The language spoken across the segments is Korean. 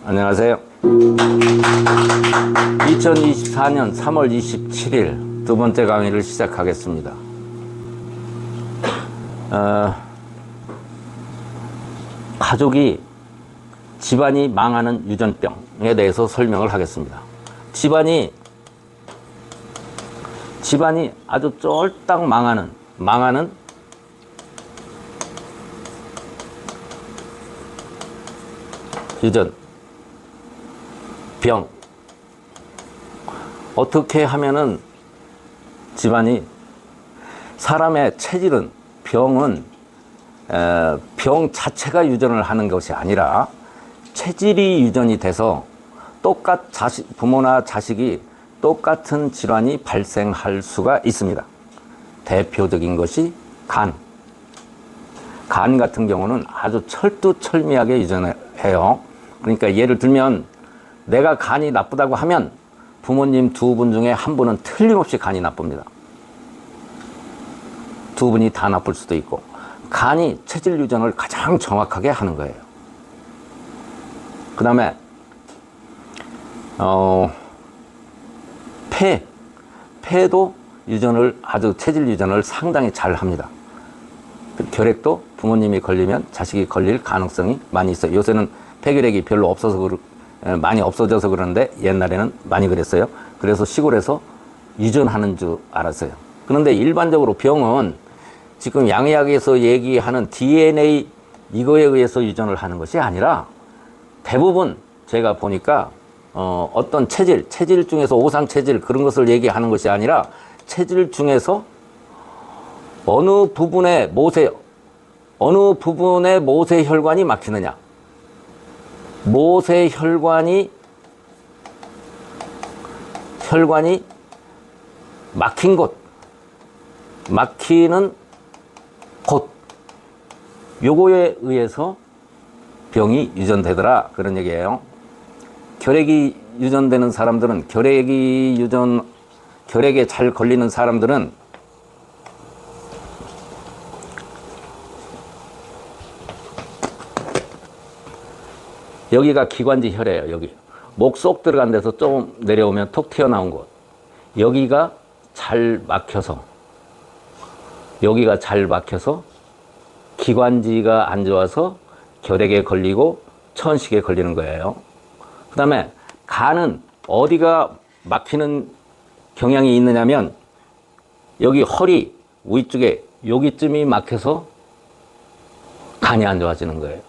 안녕하세요. 2024년 3월 27일 두 번째 강의를 시작하겠습니다. 가족이 집안이 망하는 유전병에 대해서 설명을 하겠습니다. 집안이 아주 쫄딱 망하는 유전 병. 어떻게 하면은 집안이, 사람의 체질은, 병은 병 자체가 유전을 하는 것이 아니라 체질이 유전이 돼서 부모나 자식이 똑같은 질환이 발생할 수가 있습니다. 대표적인 것이 간 같은 경우는 아주 철두철미하게 유전을 해요. 그러니까 예를 들면 내가 간이 나쁘다고 하면 부모님 두 분 중에 한 분은 틀림없이 간이 나쁩니다. 두 분이 다 나쁠 수도 있고, 간이 체질 유전을 가장 정확하게 하는 거예요. 그 다음에 폐도 유전을, 아주 체질 유전을 상당히 잘 합니다. 결핵도 부모님이 걸리면 자식이 걸릴 가능성이 많이 있어요. 요새는 폐결핵이 별로 많이 없어져서 그러는데 옛날에는 많이 그랬어요. 그래서 시골에서 유전하는 줄 알았어요. 그런데 일반적으로 병은 지금 양의학에서 얘기하는 DNA 이거에 의해서 유전을 하는 것이 아니라 대부분 제가 보니까 어떤 체질 중에서 오상 체질 그런 것을 얘기하는 것이 아니라 체질 중에서 어느 부분의 모세혈관이 막히느냐, 모세혈관이 막히는 곳, 요거에 의해서 병이 유전되더라, 그런 얘기예요. 결핵이 유전되는 사람들은, 결핵에 잘 걸리는 사람들은 여기가 기관지 혈이에요. 여기 목 쏙 들어간 데서 조금 내려오면 톡 튀어나온 곳, 여기가 잘 막혀서 기관지가 안 좋아서 결핵에 걸리고 천식에 걸리는 거예요. 그 다음에 간은 어디가 막히는 경향이 있느냐면 여기 허리 위쪽에 여기쯤이 막혀서 간이 안 좋아지는 거예요.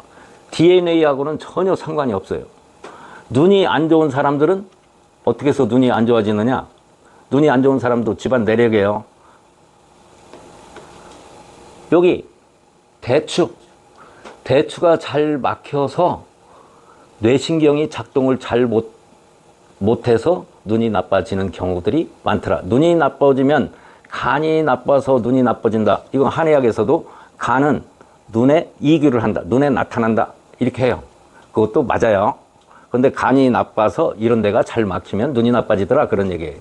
DNA하고는 전혀 상관이 없어요. 눈이 안 좋은 사람들은 어떻게 해서 눈이 안 좋아지느냐? 눈이 안 좋은 사람도 집안 내력이에요. 여기 대추가 잘 막혀서 뇌신경이 작동을 잘 못해서 눈이 나빠지는 경우들이 많더라. 눈이 나빠지면 간이 나빠서 눈이 나빠진다. 이건 한의학에서도 간은 눈에 이기를 한다, 눈에 나타난다, 이렇게 해요. 그것도 맞아요. 근데 간이 나빠서 이런 데가 잘 막히면 눈이 나빠지더라, 그런 얘기예요.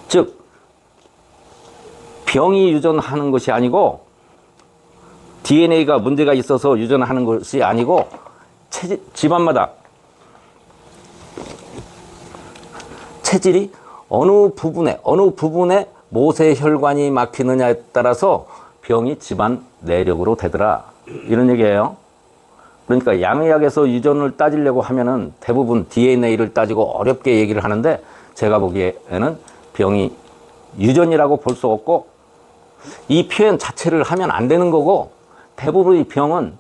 즉 병이 유전하는 것이 아니고, DNA가 문제가 있어서 유전하는 것이 아니고, 집안마다 체질이 어느 부분에 모세혈관이 막히느냐에 따라서 병이 집안 내력으로 되더라, 이런 얘기예요. 그러니까 양의학에서 유전을 따지려고 하면은 대부분 DNA를 따지고 어렵게 얘기를 하는데, 제가 보기에는 병이 유전이라고 볼 수 없고, 이 표현 자체를 하면 안 되는 거고, 대부분의 병은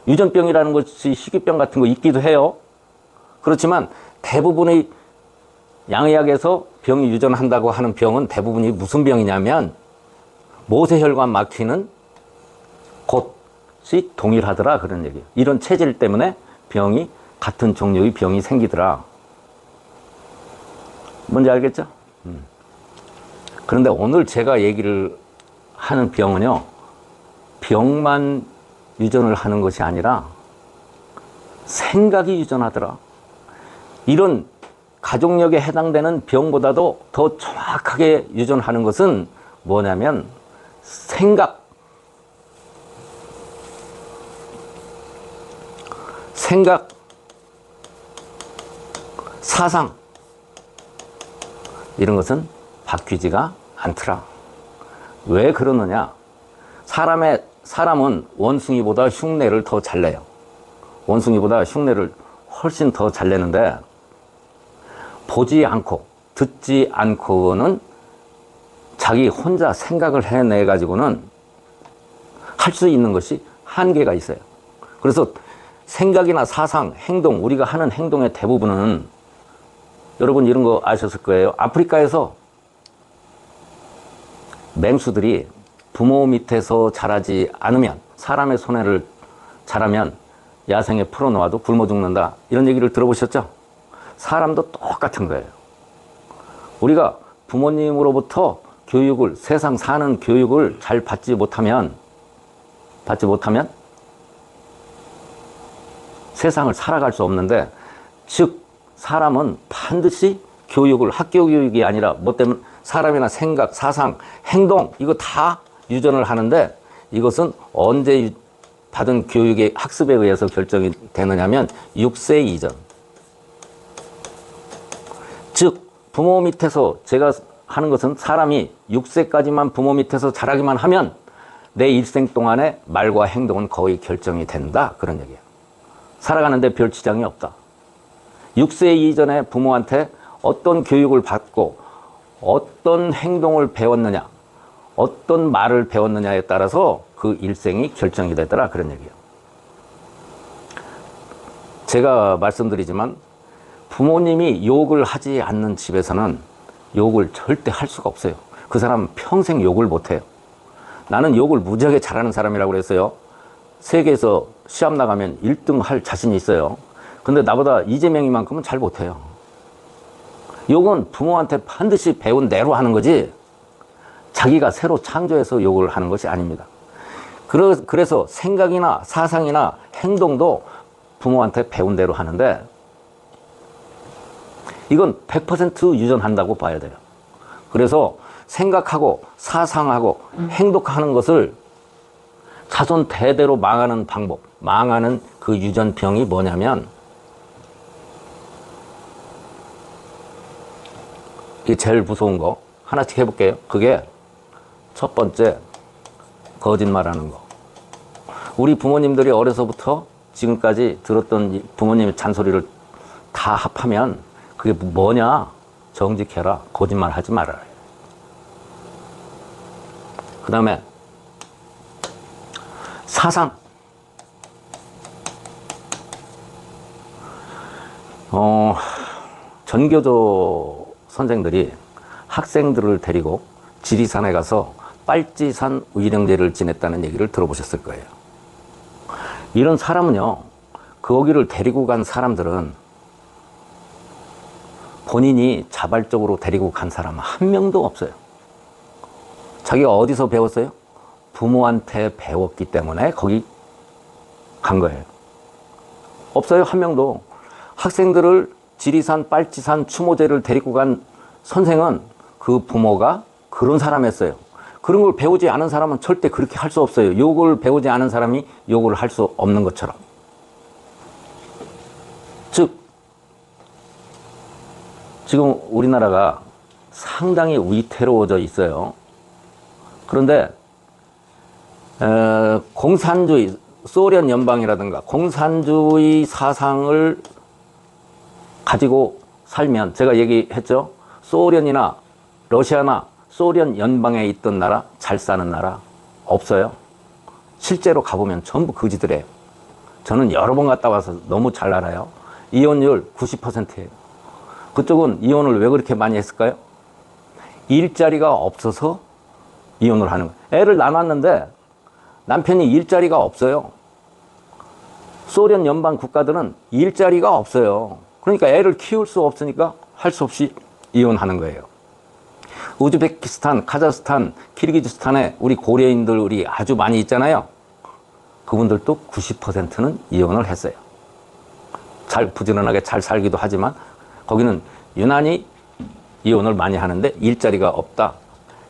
유전병이라는 것이 희귀병 같은 거 있기도 해요. 그렇지만 대부분의 양의학에서 병이 유전한다고 하는 병은 대부분이 무슨 병이냐면 모세혈관 막히는 곳이 동일하더라, 그런 얘기예요. 이런 체질 때문에 같은 종류의 병이 생기더라. 뭔지 알겠죠? 그런데 오늘 제가 얘기를 하는 병은요, 병만 유전을 하는 것이 아니라 생각이 유전하더라. 이런 가족력에 해당되는 병보다도 더 정확하게 유전하는 것은 뭐냐면 생각, 사상 이런 것은 바뀌지가 않더라. 왜 그러느냐? 사람은 원숭이보다 흉내를 더 잘 내요. 원숭이보다 흉내를 훨씬 더 잘 내는데, 보지 않고 듣지 않고는 자기 혼자 생각을 해내 가지고는 할 수 있는 것이 한계가 있어요. 그래서 생각이나 사상, 행동, 우리가 하는 행동의 대부분은, 여러분 이런 거 아셨을 거예요. 아프리카에서 맹수들이 부모 밑에서 자라지 않으면, 사람의 손해를 자라면 야생에 풀어놓아도 굶어 죽는다, 이런 얘기를 들어보셨죠? 사람도 똑같은 거예요. 우리가 부모님으로부터 교육을, 세상 사는 교육을 잘 받지 못하면 세상을 살아갈 수 없는데, 즉 사람은 반드시 교육을, 학교 교육이 아니라 뭐 때문에 사람이나 생각, 사상, 행동, 이거 다 유전을 하는데, 이것은 언제 받은 교육의 학습에 의해서 결정이 되느냐면 6세 이전. 즉 부모 밑에서, 제가 하는 것은 사람이 6세까지만 부모 밑에서 자라기만 하면 내 일생 동안의 말과 행동은 거의 결정이 된다, 그런 얘기예요. 살아가는데 별 지장이 없다. 6세 이전에 부모한테 어떤 교육을 받고 어떤 행동을 배웠느냐, 어떤 말을 배웠느냐에 따라서 그 일생이 결정이 되더라, 그런 얘기예요. 제가 말씀드리지만 부모님이 욕을 하지 않는 집에서는 욕을 절대 할 수가 없어요. 그 사람은 평생 욕을 못해요. 나는 욕을 무지하게 잘하는 사람이라고 그랬어요. 세계에서 시합 나가면 1등 할 자신이 있어요. 근데 나보다 이재명이만큼은 잘 못해요. 욕은 부모한테 반드시 배운 대로 하는 거지, 자기가 새로 창조해서 욕을 하는 것이 아닙니다. 그래서 생각이나 사상이나 행동도 부모한테 배운 대로 하는데, 이건 100% 유전한다고 봐야 돼요. 그래서 생각하고 사상하고 행동하는 것을 자손 대대로 망하는 방법, 망하는 그 유전병이 뭐냐면, 이게 제일 무서운 거 하나씩 해볼게요. 그게 첫 번째, 거짓말하는 거. 우리 부모님들이 어려서부터 지금까지 들었던 부모님의 잔소리를 다 합하면 그게 뭐냐? 정직해라, 거짓말하지 말아라. 그 다음에 사상. 전교조 선생들이 학생들을 데리고 지리산에 가서 빨치산 의령제를 지냈다는 얘기를 들어보셨을 거예요. 이런 사람은요, 거기를 데리고 간 사람들은 본인이 자발적으로 데리고 간 사람은 한 명도 없어요. 자기가 어디서 배웠어요? 부모한테 배웠기 때문에 거기 간 거예요. 없어요, 한 명도. 학생들을 지리산, 빨치산, 추모제를 데리고 간 선생은 그 부모가 그런 사람이었어요. 그런 걸 배우지 않은 사람은 절대 그렇게 할 수 없어요. 욕을 배우지 않은 사람이 욕을 할 수 없는 것처럼. 즉, 지금 우리나라가 상당히 위태로워져 있어요. 그런데 공산주의, 소련 연방이라든가 공산주의 사상을 가지고 살면, 제가 얘기했죠. 소련이나 러시아나 소련 연방에 있던 나라, 잘 사는 나라 없어요. 실제로 가보면 전부 거지들이에요. 저는 여러 번 갔다 와서 너무 잘 알아요. 이혼율 90%예요. 그쪽은 이혼을 왜 그렇게 많이 했을까요? 일자리가 없어서 이혼을 하는 거예요. 애를 낳았는데 남편이 일자리가 없어요. 소련 연방 국가들은 일자리가 없어요. 그러니까 애를 키울 수 없으니까 할 수 없이 이혼하는 거예요. 우즈베키스탄, 카자흐스탄, 키르기즈스탄에 우리 고려인들 우리 아주 많이 있잖아요. 그분들도 90%는 이혼을 했어요. 잘 부지런하게 잘 살기도 하지만 거기는 유난히 이혼을 많이 하는데 일자리가 없다.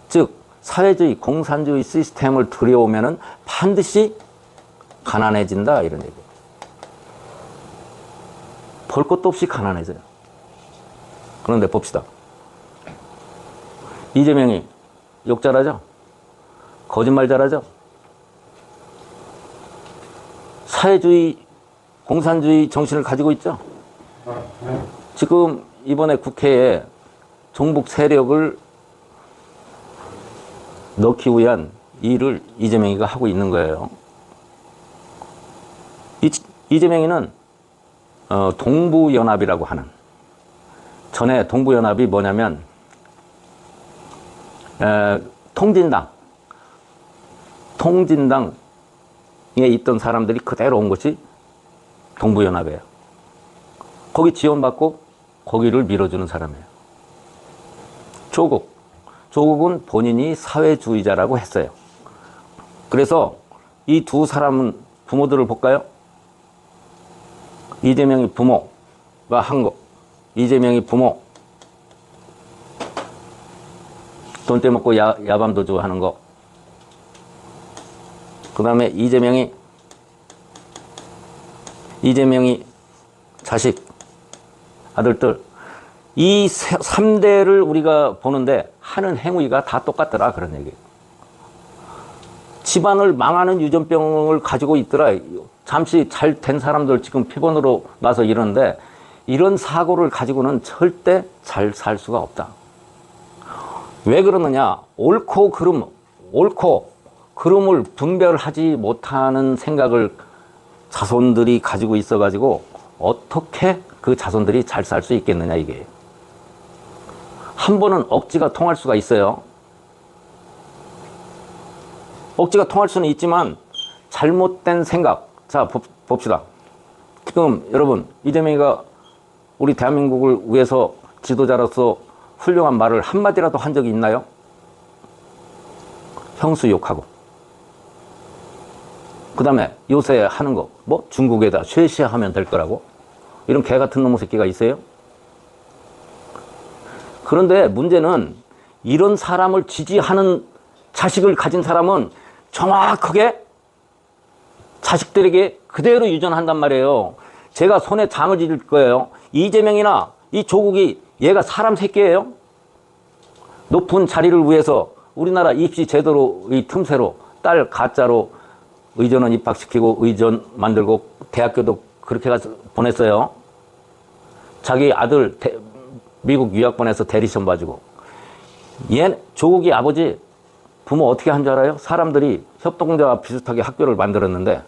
즉 사회주의, 공산주의 시스템을 들여오면은 반드시 가난해진다, 이런 얘기예요. 볼 것도 없이 가난해져요. 그런데 봅시다. 이재명이 욕 잘하죠? 거짓말 잘하죠? 사회주의, 공산주의 정신을 가지고 있죠? 지금 이번에 국회에 종북 세력을 넣기 위한 일을 이재명이가 하고 있는 거예요. 이재명이는 동부연합이라고 하는, 전에 동부연합이 뭐냐면 통진당에 있던 사람들이 그대로 온 것이 동부연합이에요. 거기 지원받고 거기를 밀어주는 사람이에요. 조국은 본인이 사회주의자라고 했어요. 그래서 이 두 사람은 부모들을 볼까요? 이재명이 부모가 한 거, 이재명이 부모 돈 떼먹고 야밤도주 하는 거, 그 다음에 이재명이 자식, 아들들, 이 3대를 우리가 보는데 하는 행위가 다 똑같더라, 그런 얘기예요. 집안을 망하는 유전병을 가지고 있더라. 잠시 잘 된 사람들 지금 피곤으로 나서 이러는데 이런 사고를 가지고는 절대 잘 살 수가 없다. 왜 그러느냐? 옳고 그름을 분별하지 못하는 생각을 자손들이 가지고 있어가지고 어떻게 그 자손들이 잘 살 수 있겠느냐, 이게. 한 번은 억지가 통할 수가 있어요. 억지가 통할 수는 있지만 잘못된 생각. 자, 봅시다. 지금 여러분, 이재명이가 우리 대한민국을 위해서 지도자로서 훌륭한 말을 한마디라도 한 적이 있나요? 형수 욕하고, 그 다음에 요새 하는 거, 뭐 중국에다 쉐시하면 될 거라고, 이런 개 같은 놈의 새끼가 있어요? 그런데 문제는 이런 사람을 지지하는 자식을 가진 사람은 정확하게 자식들에게 그대로 유전한단 말이에요. 제가 손에 장을 지을 거예요. 이재명이나 이 조국이 얘가 사람 새끼예요. 높은 자리를 위해서 우리나라 입시 제도의 틈새로 딸 가짜로 의전원 입학시키고 의전 만들고 대학교도 그렇게 가서 보냈어요. 자기 아들 미국 유학 보내서 대리시험 봐주고. 조국이 아버지 부모 어떻게 한 줄 알아요? 사람들이 협동조합 비슷하게 학교를 만들었는데,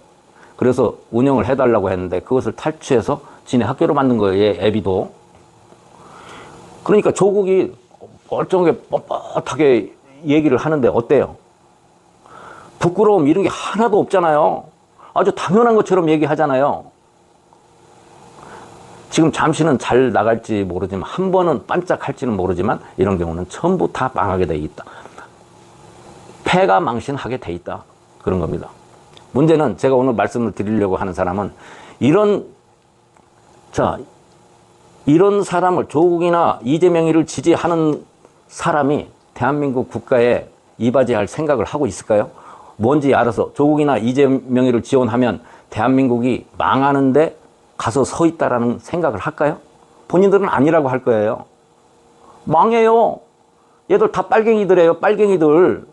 그래서 운영을 해달라고 했는데 그것을 탈취해서 지네 학교로 만든 거예요. 얘 애비도. 그러니까 조국이 멀쩡하게 뻣뻣하게 얘기를 하는데 어때요? 부끄러움 이런 게 하나도 없잖아요. 아주 당연한 것처럼 얘기하잖아요. 지금 잠시는 잘 나갈지 모르지만, 한 번은 반짝할지는 모르지만 이런 경우는 전부 다 망하게 돼 있다. 패가 망신하게 돼 있다. 그런 겁니다. 문제는 제가 오늘 말씀을 드리려고 하는 사람은 이런 사람을, 조국이나 이재명이를 지지하는 사람이 대한민국 국가에 이바지할 생각을 하고 있을까요? 뭔지 알아서 조국이나 이재명이를 지원하면 대한민국이 망하는데 가서 서 있다라는 생각을 할까요? 본인들은 아니라고 할 거예요. 망해요. 얘들 다 빨갱이들이에요. 빨갱이들.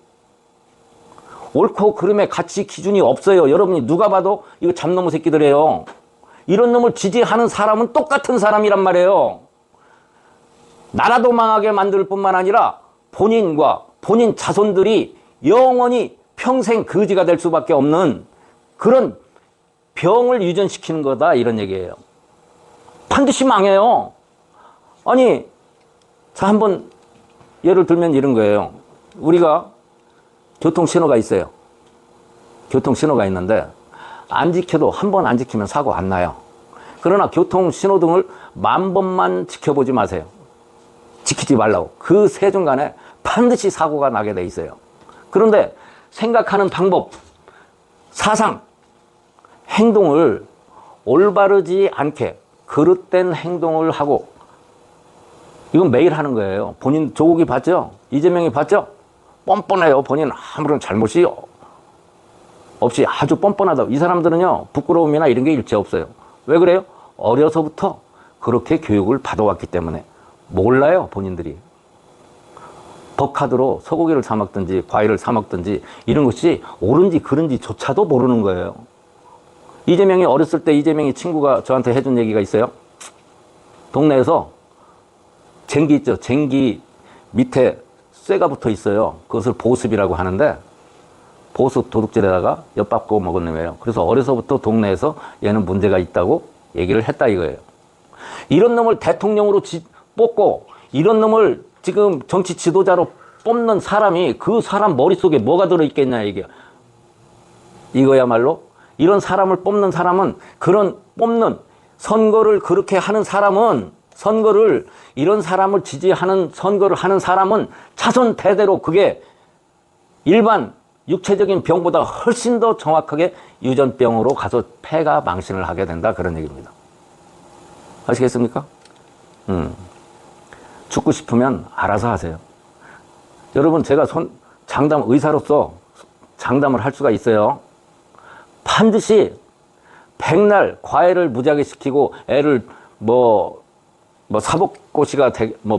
옳고 그름의 가치 기준이 없어요. 여러분이 누가 봐도 이거 잡놈의 새끼들이에요. 이런 놈을 지지하는 사람은 똑같은 사람이란 말이에요. 나라도 망하게 만들 뿐만 아니라 본인과 본인 자손들이 영원히 평생 거지가 될 수밖에 없는 그런 병을 유전시키는 거다, 이런 얘기예요. 반드시 망해요. 아니, 자, 한번 예를 들면 이런 거예요. 우리가 교통신호가 있어요. 교통신호가 있는데 안 지켜도, 한 번 안 지키면 사고 안 나요. 그러나 교통신호등을 10,000번만 지켜보지 마세요. 지키지 말라고. 그 세 중간에 반드시 사고가 나게 돼 있어요. 그런데 생각하는 방법, 사상, 행동을 올바르지 않게 그릇된 행동을 하고, 이건 매일 하는 거예요. 본인, 조국이 봤죠? 이재명이 봤죠? 뻔뻔해요. 본인 아무런 잘못이 없이 아주 뻔뻔하다. 이 사람들은요, 부끄러움이나 이런 게 일체 없어요. 왜 그래요? 어려서부터 그렇게 교육을 받아왔기 때문에 몰라요, 본인들이. 법카드로 소고기를 사 먹든지 과일을 사 먹든지 이런 것이 옳은지 그른지조차도 모르는 거예요. 이재명이 어렸을 때 이재명이 친구가 저한테 해준 얘기가 있어요. 동네에서 쟁기 있죠. 쟁기 밑에 쇠가 붙어 있어요. 그것을 보습이라고 하는데 보습 도둑질에다가 엿밥 구워 먹은 놈이에요. 그래서 어려서부터 동네에서 얘는 문제가 있다고 얘기를 했다 이거예요. 이런 놈을 대통령으로 뽑고 이런 놈을 지금 정치 지도자로 뽑는 사람이 그 사람 머릿속에 뭐가 들어있겠냐 이게. 이거야말로 이런 사람을 뽑는 사람은 그런 뽑는 선거를 그렇게 하는 사람은 선거를 이런 사람을 지지하는 선거를 하는 사람은 차선 대대로 그게 일반 육체적인 병보다 훨씬 더 정확하게 유전병으로 가서 폐가 망신을 하게 된다 그런 얘기입니다. 아시겠습니까? 죽고 싶으면 알아서 하세요. 여러분 제가 의사로서 장담을 할 수가 있어요. 반드시 백날 과외를 무지하게 시키고 애를 사법고시가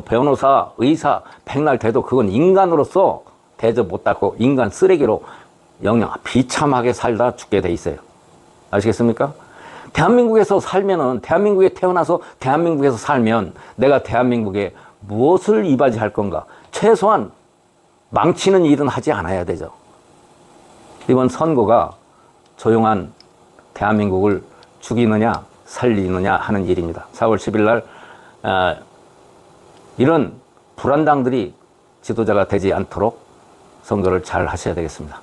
변호사, 의사 백날 돼도 그건 인간으로서 대접 못받고 인간 쓰레기로 영영 비참하게 살다 죽게 돼 있어요. 아시겠습니까? 대한민국에서 살면은 대한민국에 태어나서 대한민국에서 살면 내가 대한민국에 무엇을 이바지할 건가? 최소한 망치는 일은 하지 않아야 되죠. 이번 선거가 조용한 대한민국을 죽이느냐 살리느냐 하는 일입니다. 4월 10일 날 이런 불안당들이 지도자가 되지 않도록 선거를 잘 하셔야 되겠습니다.